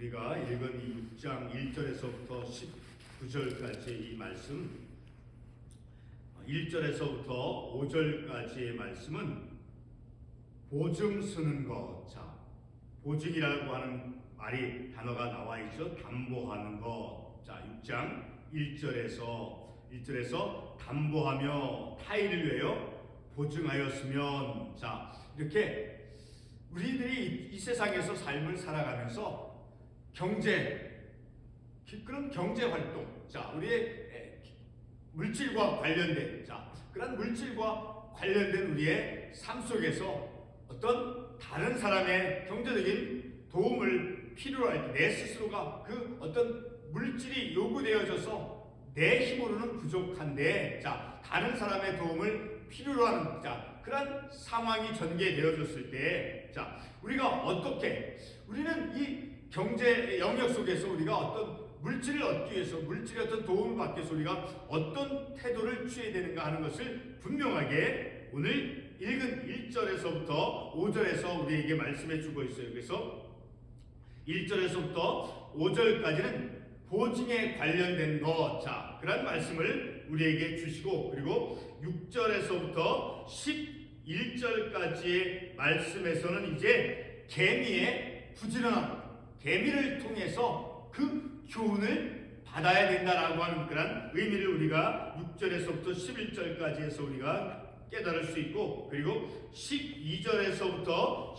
우리가 읽은 이 6장 1절에서부터 19절까지의 이 말씀, 1절에서부터 5절까지의 말씀은 보증 쓰는 것. 자, 보증이라고 하는 단어가 나와 있죠. 담보하는 것. 자, 6장 1절에서 담보하며 타인을 위하여 보증하였으면. 자, 이렇게 우리들이 이 세상에서 삶을 살아가면서 그런 경제 활동, 자, 우리의 물질과 관련된, 자, 그런 물질과 관련된 우리의 삶 속에서 어떤 다른 사람의 경제적인 도움을 필요로 할 때 내 스스로가 그 어떤 물질이 요구되어져서 내 힘으로는 부족한데, 자, 다른 사람의 도움을 필요로 하는, 자, 그런 상황이 전개되어졌을 때, 자, 우리는 이 경제 영역 속에서 우리가 어떤 물질을 얻기 위해서, 물질의 어떤 도움을 받기 위해서 우리가 어떤 태도를 취해야 되는가 하는 것을 분명하게 오늘 읽은 1절에서부터 5절에서 우리에게 말씀해 주고 있어요. 그래서 1절에서부터 5절까지는 보증에 관련된 것, 자, 그런 말씀을 우리에게 주시고, 그리고 6절에서부터 11절까지의 말씀에서는 이제 개미의 부지런함, 개미를 통해서 그 교훈을 받아야 된다라고 하는 그런 의미를 우리가 6절에서부터 11절까지 해서 우리가 깨달을 수 있고, 그리고 12절에서부터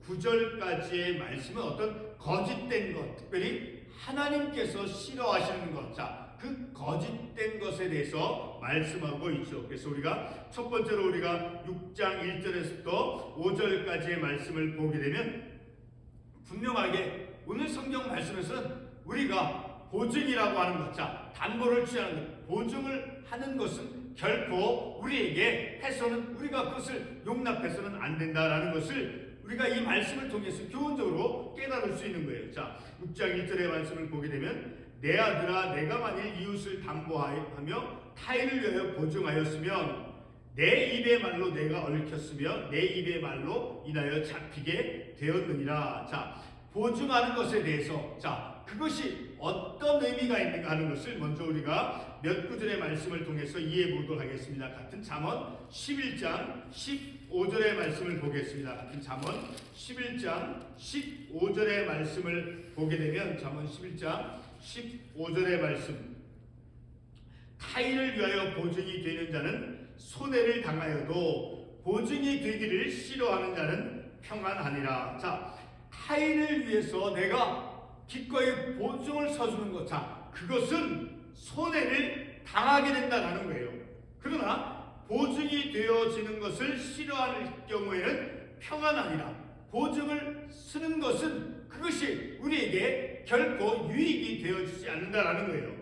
19절까지의 말씀은 어떤 거짓된 것, 특별히 하나님께서 싫어하시는 것, 자, 그 거짓된 것에 대해서 말씀하고 있죠. 그래서 우리가 첫 번째로 우리가 6장 1절에서부터 5절까지의 말씀을 보게 되면 분명하게 오늘 성경 말씀에서는 우리가 보증이라고 하는 것, 자, 담보를 취하는 것, 보증을 하는 것은 결코 우리에게 해서는, 우리가 그것을 용납해서는 안 된다라는 것을 우리가 이 말씀을 통해서 교훈적으로 깨달을 수 있는 거예요. 자, 6장 1절의 말씀을 보게 되면 내 아들아, 내가 만일 이웃을 담보하며 타인을 위하여 보증하였으면 내 입의 말로 내가 얽혔으며 내 입의 말로 인하여 잡히게 되었느니라. 자, 보증하는 것에 대해서, 자, 그것이 어떤 의미가 있는가 하는 것을 먼저 우리가 몇 구절의 말씀을 통해서 이해해 보도록 하겠습니다. 같은 잠언 11장 15절의 말씀을 보겠습니다. 같은 잠언 11장 15절의 말씀을 보게 되면, 잠언 11장 15절의 말씀, 타인을 위하여 보증이 되는 자는 손해를 당하여도 보증이 되기를 싫어하는 자는 평안하니라. 자, 타인을 위해서 내가 기꺼이 보증을 서주는 것, 자, 그것은 손해를 당하게 된다는 거예요. 그러나 보증이 되어지는 것을 싫어할 경우에는 평안하니라. 보증을 쓰는 것은 그것이 우리에게 결코 유익이 되어지지 않는다라는 거예요.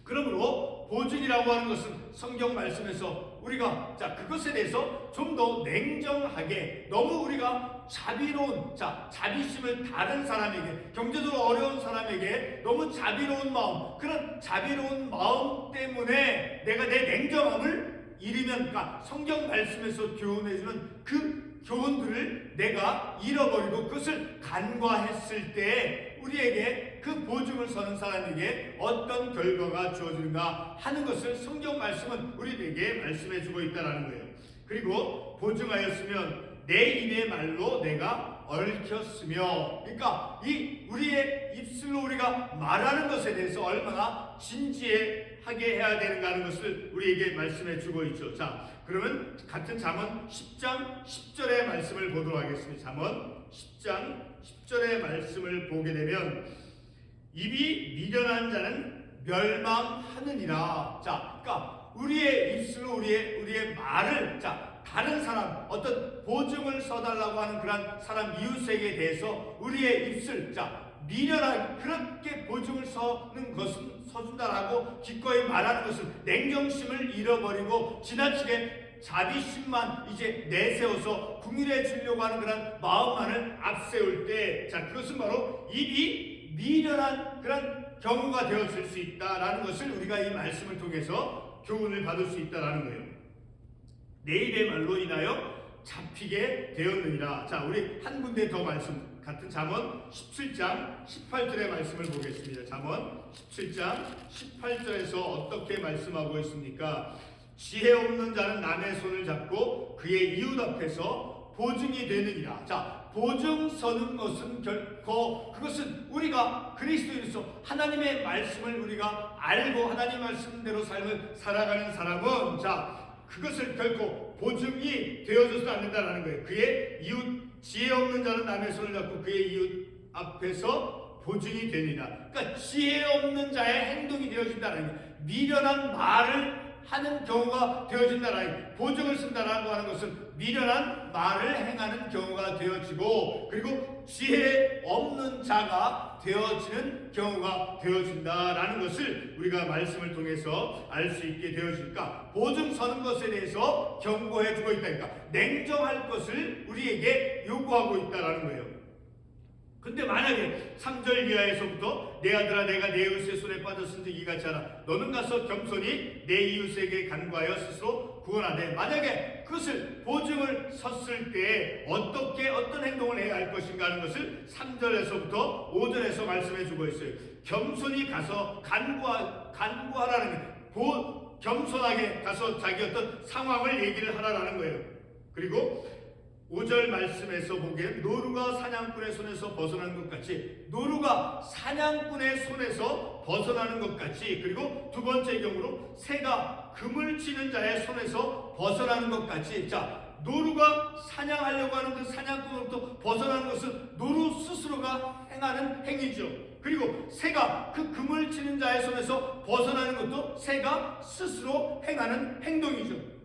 그러므로 보증이라고 하는 것은 성경 말씀에서 우리가, 자, 그것에 대해서 좀 더 냉정하게, 너무 우리가 자비로운, 자, 자비심을 다른 사람에게, 경제적으로 어려운 사람에게 너무 자비로운 마음, 그런 자비로운 마음 때문에 내가 내 냉정함을 잃으면, 그러니까 성경 말씀에서 교훈해주는 그 교훈들을 내가 잃어버리고 그것을 간과했을 때 우리에게 그 보증을 서는 사람에게 어떤 결과가 주어지는가 하는 것을 성경 말씀은 우리에게 말씀해주고 있다는 거예요. 그리고 보증하였으면 내 입의 말로 내가 얽혔으며, 그러니까 이 우리의 입술로 우리가 말하는 것에 대해서 얼마나 진지하게 해야 되는가 하는 것을 우리에게 말씀해주고 있죠. 자, 그러면 같은 잠언 10장 10절의 말씀을 보도록 하겠습니다. 잠언 10장 10절의 말씀을 보게 되면 입이 미련한 자는 멸망하느니라. 자, 그러니까 우리의 입술로 우리의 말을, 자, 다른 사람, 어떤 보증을 써달라고 하는 그런 사람 이웃에게 대해서 우리의 입술, 자, 미련한, 그렇게 보증을 서는 것은, 서준다라고 기꺼이 말하는 것은 냉정심을 잃어버리고 지나치게 자비심만 이제 내세워서 궁일해 주려고 하는 그런 마음만을 앞세울 때, 자, 그것은 바로 입이 미련한 그런 경우가 되어질 수 있다라는 것을 우리가 이 말씀을 통해서 교훈을 받을 수 있다라는 거예요. 내 입의 말로 인하여 잡히게 되었느니라. 자, 우리 한 군데 더 말씀, 같은 잠언 17장 18절의 말씀을 보겠습니다. 잠언 17장 18절에서 어떻게 말씀하고 있습니까? 지혜 없는 자는 남의 손을 잡고 그의 이웃 앞에서 보증이 되느니라. 자, 보증 서는 것은 결코 그것은 우리가 그리스도인으로서 하나님의 말씀을 우리가 알고 하나님 말씀대로 삶을 살아가는 사람은 자, 그것을 결코 보증이 되어져서 안 된다는 거예요. 그의 이웃 지혜 없는 자는 남의 손을 잡고 그의 이웃 앞에서 보증이 되니라. 그러니까 지혜 없는 자의 행동이 되어진다는 거예요. 미련한 말을 하는 경우가 되어진다라는 보증을 쓴다라고 하는 것은 미련한 말을 행하는 경우가 되어지고 그리고 지혜 없는 자가 되어지는 경우가 되어진다라는 것을 우리가 말씀을 통해서 알 수 있게 되어질까. 보증 서는 것에 대해서 경고해 주고 있다니까. 냉정할 것을 우리에게 요구하고 있다라는 거예요. 근데 만약에 3절 이하에서부터 내 아들아 내가 내 이웃의 손에 빠졌은지 이같이 하라. 너는 가서 겸손히 내 이웃에게 간구하여 스스로 구원하되 만약에 그것을 보증을 섰을 때 어떻게 어떤 행동을 해야 할 것인가 하는 것을 3절에서부터 5절에서 말씀해 주고 있어요. 겸손히 가서 간구하라는 거예요. 겸손하게 가서 자기 어떤 상황을 얘기를 하라라는 거예요. 그리고 5절 말씀에서 보기엔 노루가 사냥꾼의 손에서 벗어나는 것 같이 노루가 사냥꾼의 손에서 벗어나는 것 같이 그리고 두 번째 경우로 새가 금을 치는 자의 손에서 벗어나는 것 같이 자 노루가 사냥하려고 하는 그 사냥꾼으로부터 벗어나는 것은 노루 스스로가 행하는 행위죠. 그리고 새가 그 금을 치는 자의 손에서 벗어나는 것도 새가 스스로 행하는 행동이죠.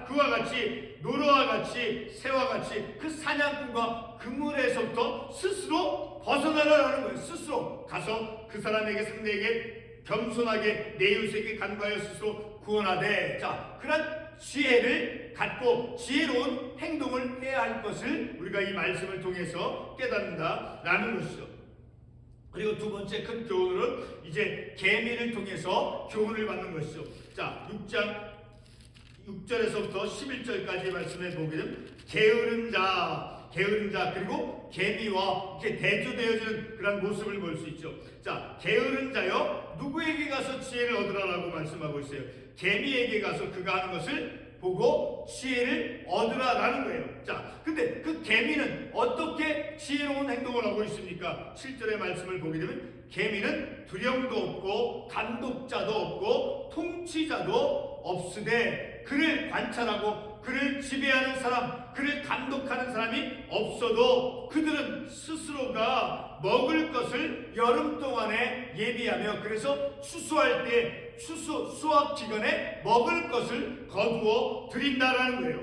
그와 같이 노루와 같이 새와 같이 그 사냥꾼과 그물에서부터 스스로 벗어나라는 거예요. 스스로 가서 그 사람에게 상대에게 겸손하게 내 이웃에게 간구하여 스스로 구원하되 자 그런 지혜를 갖고 지혜로운 행동을 해야 할 것을 우리가 이 말씀을 통해서 깨닫는다라는 것이죠. 그리고 두 번째 큰 교훈은 이제 계미를 통해서 교훈을 받는 것이죠. 자 6절에서부터 11절까지 말씀해 보면 게으른 자 그리고 계미와 이렇게 대조되어지는 그런 모습을 볼 수 있죠. 자 게으른 자여 누구에게 가서 지혜를 얻으라라고 말씀하고 있어요. 계미에게 가서 그가 하는 것을 보고 지혜를 얻으라라는 거예요. 자 근데 그 계미는 어떻게 지혜로운 행동을 하고 있습니까? 7절의 말씀을 보게 되면 계미는 두령도 없고 감독자도 없고 통치자도 없으되 그를 관찰하고 그를 지배하는 사람, 그를 감독하는 사람이 없어도 그들은 스스로가 먹을 것을 여름 동안에 예비하며 그래서 추수할 때 수확 기간에 먹을 것을 거두어 드린다라는 거예요.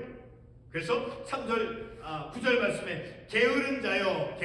그래서 9절 말씀에 게으른 자여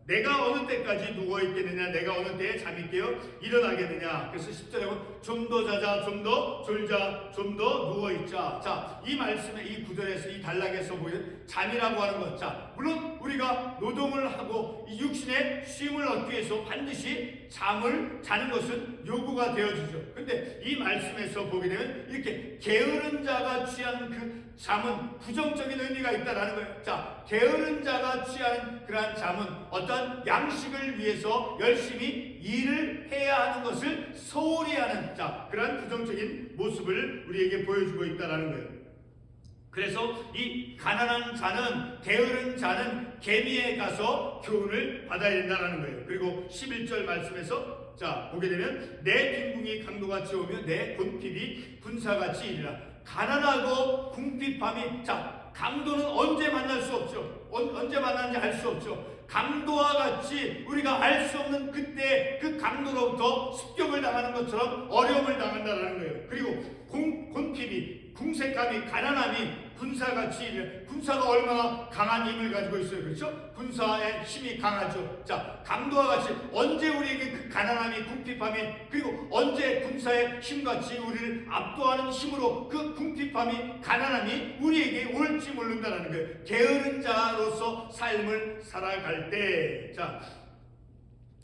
내가 어느 때까지 누워있겠느냐 내가 어느 때에 잠이 깨어 일어나겠느냐. 그래서 10절에 보면 좀 더 자자 좀 더 졸자 좀 더 누워있자. 자, 이 말씀에 이 구절에서 이 단락에서 보이는 잠이라고 하는 것. 자, 물론 우리가 노동을 하고 이 육신의 쉼을 얻기 위해서 반드시 잠을 자는 것은 요구가 되어지죠. 근데 이 말씀에서 보게 되면 이렇게 게으른 자가 취하는 그 잠은 부정적인 의미가 있다라는 거예요. 자, 게으른 자가 취하는 그러한 잠은 어떤 양식을 위해서 열심히 일을 해야 하는 것을 소홀히 하는 자, 그러한 부정적인 모습을 우리에게 보여주고 있다라는 거예요. 그래서 이 가난한 자는 게으른 자는 계미에 가서 교훈을 받아야 된다는 거예요. 그리고 11절 말씀에서 자 보게 되면 내 빈궁이 강도같이 오며 내 곤핍이 군사같이 이르라. 가난하고 궁핍함이 자 강도는 언제 만날 수 없죠. 언제 만나는지 알 수 없죠. 강도와 같이 우리가 알 수 없는 그때 그 강도로부터 습격을 당하는 것처럼 어려움을 당한다는 거예요. 그리고 곤핍이 궁색함이 가난함이 군사같이 군사가 얼마나 강한 힘을 가지고 있어요. 그렇죠? 군사의 힘이 강하죠. 자, 강도와 같이 언제 우리에게 그 가난함이 궁핍함이 그리고 언제 군사의 힘같이 우리를 압도하는 힘으로 그 궁핍함이 가난함이 우리에게 올지 모른다는 거예요. 게으른 자로서 삶을 살아갈 때 자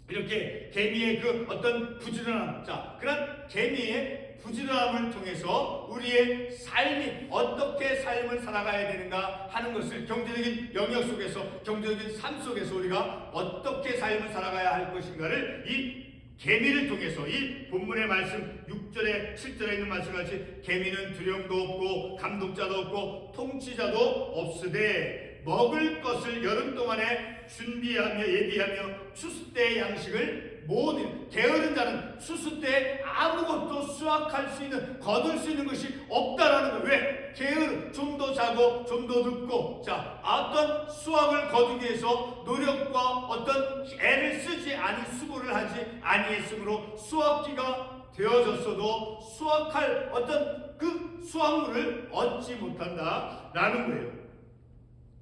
이렇게 개미의 그 어떤 부지런함 자 그런 개미의 부지런함을 통해서 우리의 삶이 어떻게 삶을 살아가야 되는가 하는 것을 경제적인 영역 속에서, 경제적인 삶 속에서 우리가 어떻게 삶을 살아가야 할 것인가를 이 계미를 통해서, 이 본문의 말씀 6절에 7절에 있는 말씀같이 계미는 두령도 없고 감독자도 없고 통치자도 없으되 먹을 것을 여름 동안에 준비하며 예비하며 추수 때의 양식을 모든 게으른 자는 추수 때 아무것도 수확할 수 있는, 거둘 수 있는 것이 없다라는 거예요. 왜? 게으르, 좀 더 자고 좀 더 눕고, 자, 어떤 수확을 거두기 위해서 노력과 어떤 애를 쓰지 아니, 수고를 하지 아니했으므로 수확기가 되어졌어도 수확할 어떤 그 수확물을 얻지 못한다라는 거예요.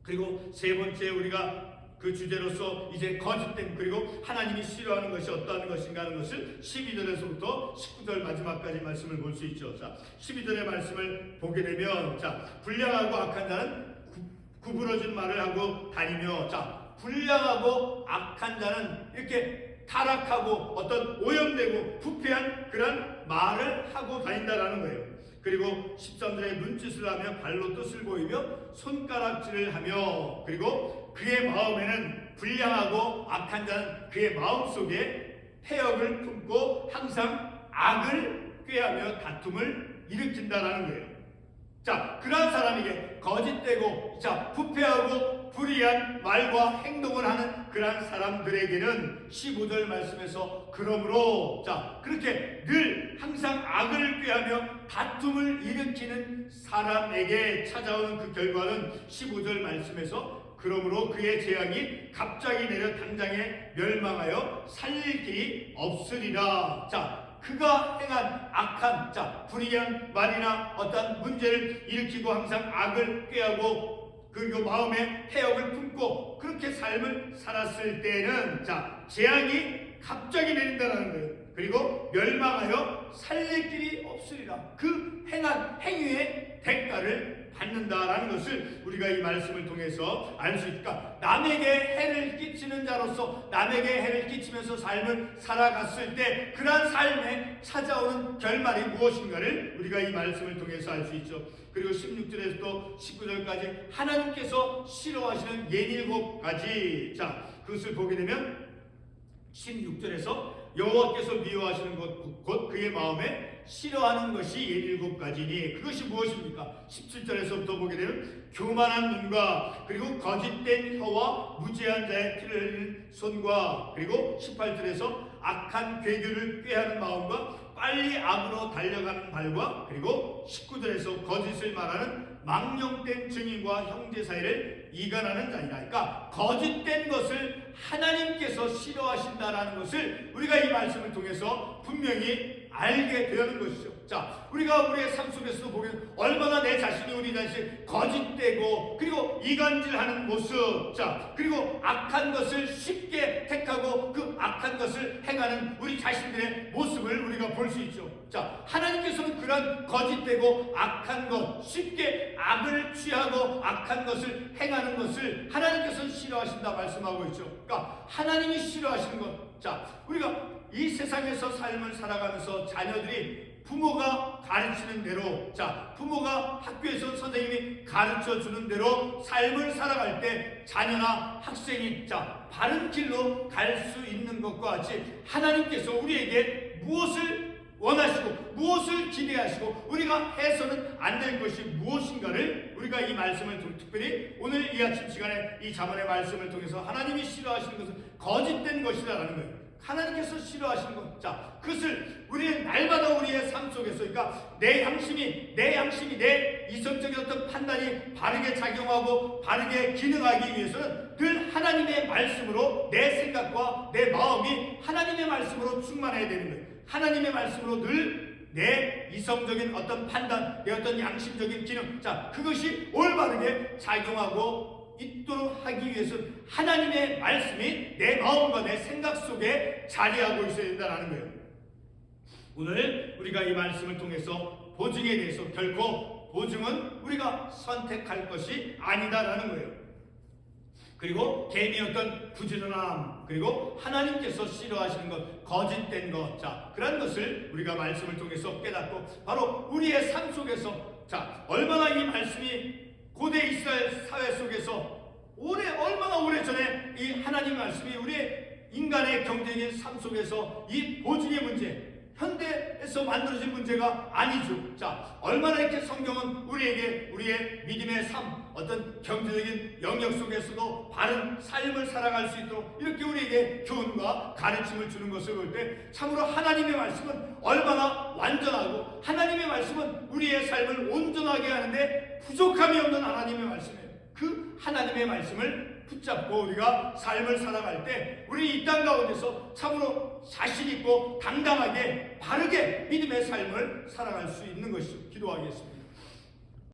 그리고 세 번째, 우리가 그 주제로서 이제 거짓됨, 그리고 하나님이 싫어하는 것이 어떠한 것인가 하는 것을 12절에서부터 19절 마지막까지 말씀을 볼 수 있죠. 자, 12절의 말씀을 보게 되면, 자, 불량하고 악한 자는 구부러진 말을 하고 다니며, 자, 불량하고 악한 자는 이렇게 타락하고 어떤 오염되고 부패한 그런 말을 하고 다닌다라는 거예요. 그리고 13절에 눈짓을 하며 발로 뜻을 보이며 손가락질을 하며, 그리고 그의 마음에는, 불량하고 악한 자는 그의 마음속에 패역을 품고 항상 악을 꾀하며 다툼을 일으킨다라는 거예요. 자, 그러한 사람에게 거짓되고, 자, 부패하고 불의한 말과 행동을 하는 그러한 사람들에게는 15절 말씀에서 그러므로, 자, 그렇게 늘 항상 악을 꾀하며 다툼을 일으키는 사람에게 찾아오는 그 결과는 15절 말씀에서 그러므로 그의 재앙이 갑자기 내려 당장에 멸망하여 살릴 길이 없으리라. 자, 그가 행한 악한, 자, 불의한 말이나 어떤 문제를 일으키고 항상 악을 꾀하고 그리고 마음에 해역을 품고 그렇게 삶을 살았을 때는, 자, 재앙이 갑자기 내린다는 거예요. 그리고 멸망하여 살릴 길이 없으리라. 그 행한 행위의 대가를 받는다라는 것을 우리가 이 말씀을 통해서 알 수 있을까? 남에게 해를 끼치는 자로서, 남에게 해를 끼치면서 삶을 살아갔을 때 그러한 삶에 찾아오는 결말이 무엇인가를 우리가 이 말씀을 통해서 알 수 있죠. 그리고 16절에서 또 19절까지 하나님께서 싫어하시는 67가지, 자, 그것을 보게 되면 16절에서 여호와께서 미워하시는 것 곧 그의 마음에 싫어하는 것이 17가지니 그것이 무엇입니까? 17절에서부터 보게 되면 교만한 눈과, 그리고 거짓된 혀와 무죄한 자의 피를 흘리는 손과, 그리고 18절에서 악한 괴교를 꾀하는 마음과 빨리 악으로 달려가는 발과, 그리고 19절에서 거짓을 말하는 망령된 증인과 형제 사이를 이간하는 자이라. 그러니까 거짓된 것을 하나님께서 싫어하신다라는 것을 우리가 이 말씀을 통해서 분명히 알게 되는 것이죠. 자, 우리가 우리의 삶 속에서도 보면 얼마나 내 자신이, 우리 자신이 거짓되고 그리고 이간질하는 모습, 자, 그리고 악한 것을 쉽게 택하고 그 악한 것을 행하는 우리 자신들의 모습을 우리가 볼 수 있죠. 자, 하나님께서는 그런 거짓되고 악한 것, 쉽게 악을 취하고 악한 것을 행하는 것을 하나님께서는 싫어하신다 말씀하고 있죠. 그러니까 하나님이 싫어하시는 것, 자, 우리가 이 세상에서 삶을 살아가면서 자녀들이 부모가 가르치는 대로, 자, 부모가 학교에서 선생님이 가르쳐 주는 대로 삶을 살아갈 때 자녀나 학생이, 자, 바른 길로 갈 수 있는 것과 같이 하나님께서 우리에게 무엇을 원하시고 무엇을 기대하시고 우리가 해서는 안 될 것이 무엇인가를 우리가 이 말씀을 통해, 특별히 오늘 이 아침 시간에 이 잠언의 말씀을 통해서 하나님이 싫어하시는 것은 거짓된 것이다라는 거예요. 하나님께서 싫어하시는 것, 자, 그것을 우리의 날마다 우리의 삶 속에서, 그러니까 내 양심이 내 이성적인 어떤 판단이 바르게 작용하고 바르게 기능하기 위해서는 늘 하나님의 말씀으로 내 생각과 내 마음이 하나님의 말씀으로 충만해야 되는 거예요. 하나님의 말씀으로 늘 내 이성적인 어떤 판단, 내 어떤 양심적인 기능, 자, 그것이 올바르게 작용하고 있도록 하기 위해서 하나님의 말씀이 내 마음과 내 생각 속에 자리하고 있어야 된다는 거예요. 오늘 우리가 이 말씀을 통해서 보증에 대해서 결코 보증은 우리가 선택할 것이 아니다라는 거예요. 그리고 개인의 어떤 부지런함, 그리고 하나님께서 싫어하시는 것, 거짓된 것, 자, 그런 것을 우리가 말씀을 통해서 깨닫고 바로 우리의 삶 속에서 자, 얼마나 이 말씀이 고대 이스라엘 사회 속에서 얼마나 오래전에 이 하나님 말씀이 우리의 인간의 경제적인 삶 속에서 이 보증의 문제, 현대에서 만들어진 문제가 아니죠. 자, 얼마나 이렇게 성경은 우리에게 우리의 믿음의 삶, 어떤 경제적인 영역 속에서도 바른 삶을 살아갈 수 있도록 이렇게 우리에게 교훈과 가르침을 주는 것을 볼 때 참으로 하나님의 말씀은 얼마나 완전하고 하나님의 말씀은 우리의 삶을 온전하게 하는데 부족함이 없는 하나님의 말씀이에요. 그 하나님의 말씀을 붙잡고 우리가 삶을 살아갈 때 우리 이 땅 가운데서 참으로 자신 있고 당당하게 바르게 믿음의 삶을 살아갈 수 있는 것이죠. 기도하겠습니다.